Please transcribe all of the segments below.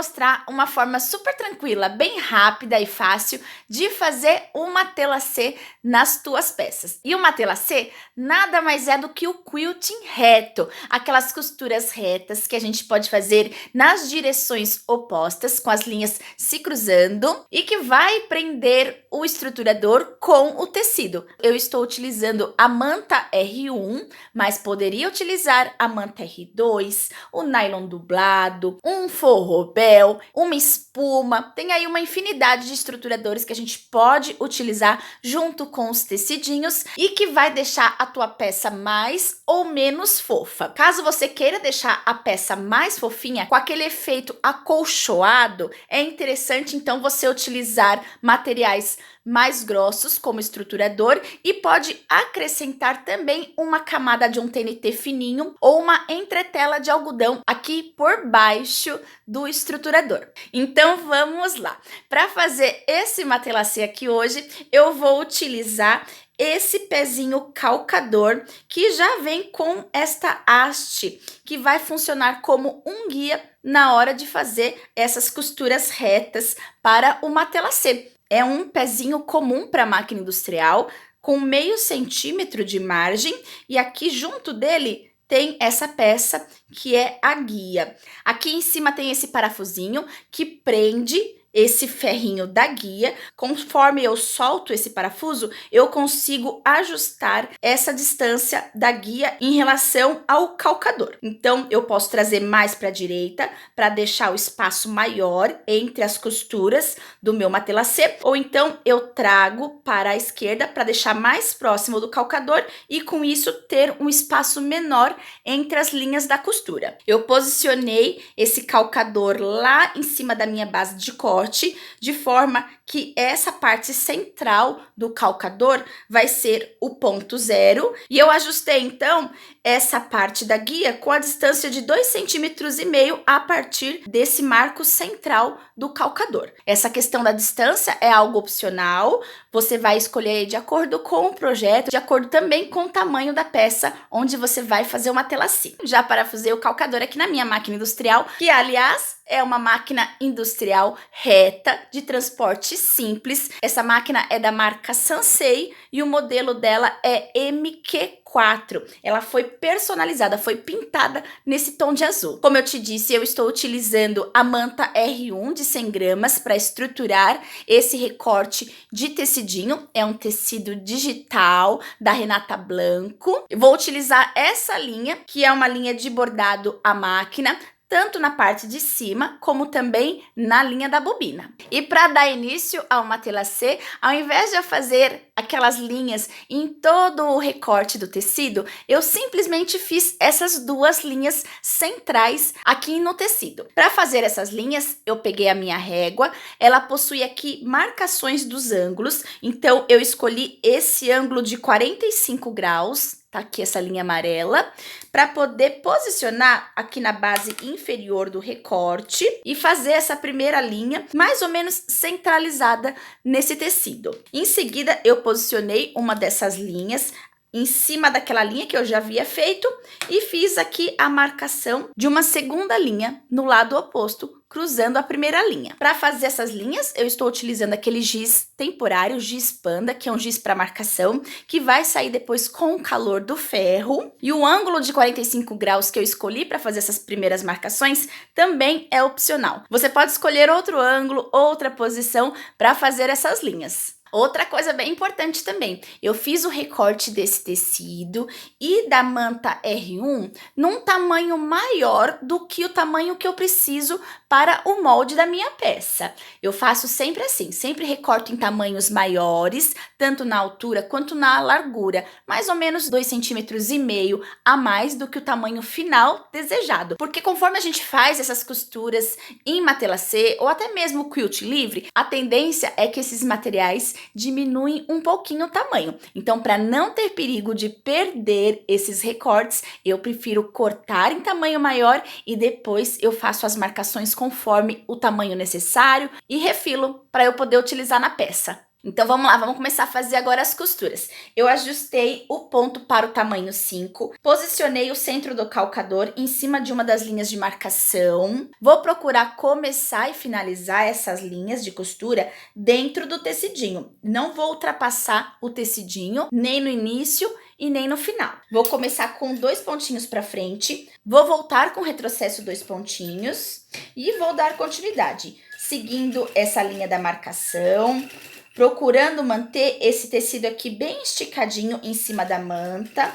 mostrar uma forma super tranquila, bem rápida e fácil de fazer uma telacê nas tuas peças. E uma telacê nada mais é do que o quilting reto, aquelas costuras retas que a gente pode fazer nas direções opostas, com as linhas se cruzando e que vai prender o estruturador com o tecido. Eu estou utilizando a manta R1, mas poderia utilizar a manta R2, o nylon dublado, um forrobel, uma espuma. Tem aí uma infinidade de estruturadores que a gente pode utilizar junto com os tecidinhos e que vai deixar a tua peça mais ou menos fofa. Caso você queira deixar a peça mais fofinha, com aquele efeito acolchoado, é interessante então você utilizar materiais mais grossos como estruturador e pode acrescentar também uma camada de um TNT fininho ou uma entretela de algodão aqui por baixo do estruturador. Então vamos lá. Para fazer esse matelacê aqui hoje, eu vou utilizar esse pezinho calcador que já vem com esta haste que vai funcionar como um guia na hora de fazer essas costuras retas para o matelacê. É um pezinho comum para máquina industrial, com meio centímetro de margem, e aqui junto dele tem essa peça que é a guia. Aqui em cima tem esse parafusinho que prende esse ferrinho da guia. Conforme eu solto esse parafuso, eu consigo ajustar essa distância da guia em relação ao calcador. Então, eu posso trazer mais para a direita para deixar o espaço maior entre as costuras do meu matelacê, ou então eu trago para a esquerda para deixar mais próximo do calcador e com isso ter um espaço menor entre as linhas da costura. Eu posicionei esse calcador lá em cima da minha base de corte, de forma que essa parte central do calcador vai ser o ponto zero, e eu ajustei então essa parte da guia com a distância de 2,5 centímetros a partir desse marco central do calcador. Essa questão da distância é algo opcional, você vai escolher de acordo com o projeto, de acordo também com o tamanho da peça onde você vai fazer uma telacê. Já parafusei o calcador aqui na minha máquina industrial, que aliás é uma máquina industrial reta de transporte simples. Essa máquina é da marca Sansei e o modelo dela é MQ4. Ela foi personalizada, foi pintada nesse tom de azul. Como eu te disse, eu estou utilizando a manta R1 de 100 gramas para estruturar esse recorte de tecidinho. É um tecido digital da Renata Blanco. Eu vou utilizar essa linha, que é uma linha de bordado à máquina, tanto na parte de cima, como também na linha da bobina. E para dar início ao matelacê, ao invés de eu fazer aquelas linhas em todo o recorte do tecido, eu simplesmente fiz essas duas linhas centrais aqui no tecido. Para fazer essas linhas, eu peguei a minha régua, ela possui aqui marcações dos ângulos, então eu escolhi esse ângulo de 45 graus, tá aqui essa linha amarela, para poder posicionar aqui na base inferior do recorte e fazer essa primeira linha mais ou menos centralizada nesse tecido. Em seguida, eu posicionei uma dessas linhas em cima daquela linha que eu já havia feito e fiz aqui a marcação de uma segunda linha no lado oposto, cruzando a primeira linha. Para fazer essas linhas, eu estou utilizando aquele giz temporário, giz panda, que é um giz para marcação, que vai sair depois com o calor do ferro. E o ângulo de 45 graus que eu escolhi para fazer essas primeiras marcações também é opcional. Você pode escolher outro ângulo, outra posição para fazer essas linhas. Outra coisa bem importante também, eu fiz o recorte desse tecido e da manta R1 num tamanho maior do que o tamanho que eu preciso para o molde da minha peça. Eu faço sempre assim, sempre recorto em tamanhos maiores, tanto na altura quanto na largura, mais ou menos 2,5 centímetros a mais do que o tamanho final desejado. Porque conforme a gente faz essas costuras em matelacê ou até mesmo quilt livre, a tendência é que esses materiais diminuem um pouquinho o tamanho. Então, para não ter perigo de perder esses recortes, eu prefiro cortar em tamanho maior e depois eu faço as marcações conforme o tamanho necessário e refilo para eu poder utilizar na peça. Então vamos lá, vamos começar a fazer agora as costuras. Eu ajustei o ponto para o tamanho 5, posicionei o centro do calcador em cima de uma das linhas de marcação. Vou procurar começar e finalizar essas linhas de costura dentro do tecidinho. Não vou ultrapassar o tecidinho nem no início e nem no final. Vou começar com 2 pontinhos para frente, vou voltar com retrocesso 2 pontinhos e vou dar continuidade, seguindo essa linha da marcação, procurando manter esse tecido aqui bem esticadinho em cima da manta,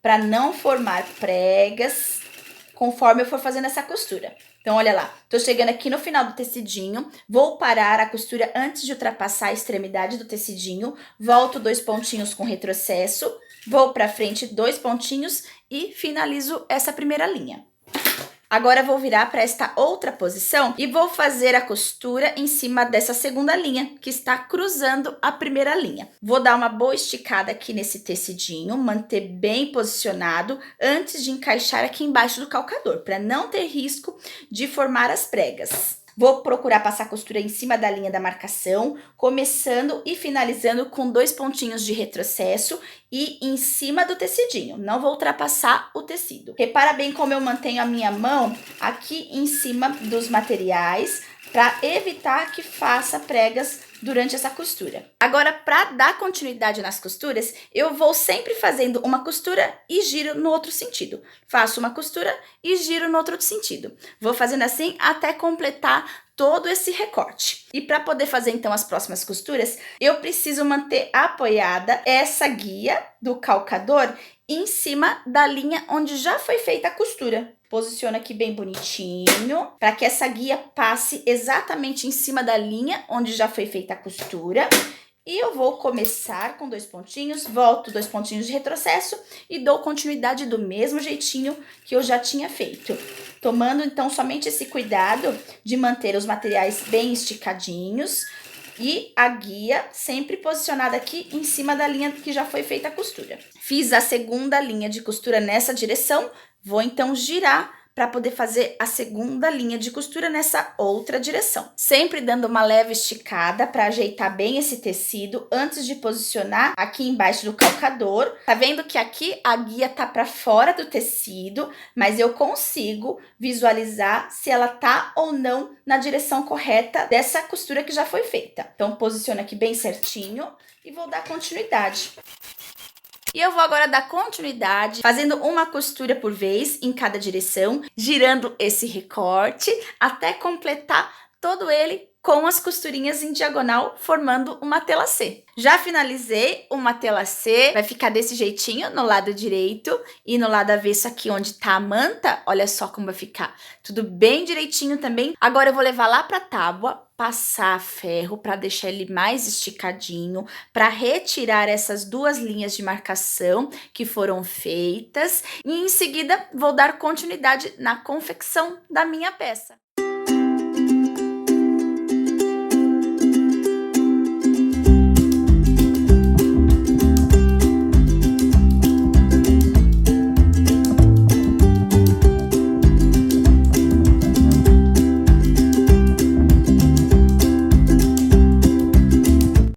para não formar pregas, conforme eu for fazendo essa costura. Então, olha lá, tô chegando aqui no final do tecidinho, vou parar a costura antes de ultrapassar a extremidade do tecidinho, volto 2 pontinhos com retrocesso, vou para frente 2 pontinhos e finalizo essa primeira linha. Agora vou virar para esta outra posição e vou fazer a costura em cima dessa segunda linha, que está cruzando a primeira linha. Vou dar uma boa esticada aqui nesse tecidinho, manter bem posicionado antes de encaixar aqui embaixo do calcador, para não ter risco de formar as pregas. Vou procurar passar a costura em cima da linha da marcação, começando e finalizando com 2 pontinhos de retrocesso e em cima do tecidinho. Não vou ultrapassar o tecido. Repara bem como eu mantenho a minha mão aqui em cima dos materiais para evitar que faça pregas durante essa costura. Agora, para dar continuidade nas costuras, eu vou sempre fazendo uma costura e giro no outro sentido. Faço uma costura e giro no outro sentido. Vou fazendo assim até completar todo esse recorte. E para poder fazer então as próximas costuras, eu preciso manter apoiada essa guia do calcador em cima da linha onde já foi feita a costura. Posiciono aqui bem bonitinho, para que essa guia passe exatamente em cima da linha onde já foi feita a costura. E eu vou começar com 2 pontinhos, volto 2 pontinhos de retrocesso e dou continuidade do mesmo jeitinho que eu já tinha feito. Tomando então somente esse cuidado de manter os materiais bem esticadinhos e a guia sempre posicionada aqui em cima da linha que já foi feita a costura. Fiz a segunda linha de costura nessa direção, vou então girar para poder fazer a segunda linha de costura nessa outra direção. Sempre dando uma leve esticada para ajeitar bem esse tecido antes de posicionar aqui embaixo do calcador. Tá vendo que aqui a guia tá para fora do tecido, mas eu consigo visualizar se ela tá ou não na direção correta dessa costura que já foi feita. Então, posiciono aqui bem certinho e vou dar continuidade. E eu vou agora dar continuidade, fazendo uma costura por vez em cada direção, girando esse recorte até completar todo ele com as costurinhas em diagonal, formando uma tela C. Já finalizei uma tela C, vai ficar desse jeitinho no lado direito e no lado avesso aqui onde tá a manta, olha só como vai ficar. Tudo bem direitinho também. Agora eu vou levar lá pra tábua, passar ferro para deixar ele mais esticadinho, para retirar essas 2 linhas de marcação que foram feitas e em seguida vou dar continuidade na confecção da minha peça.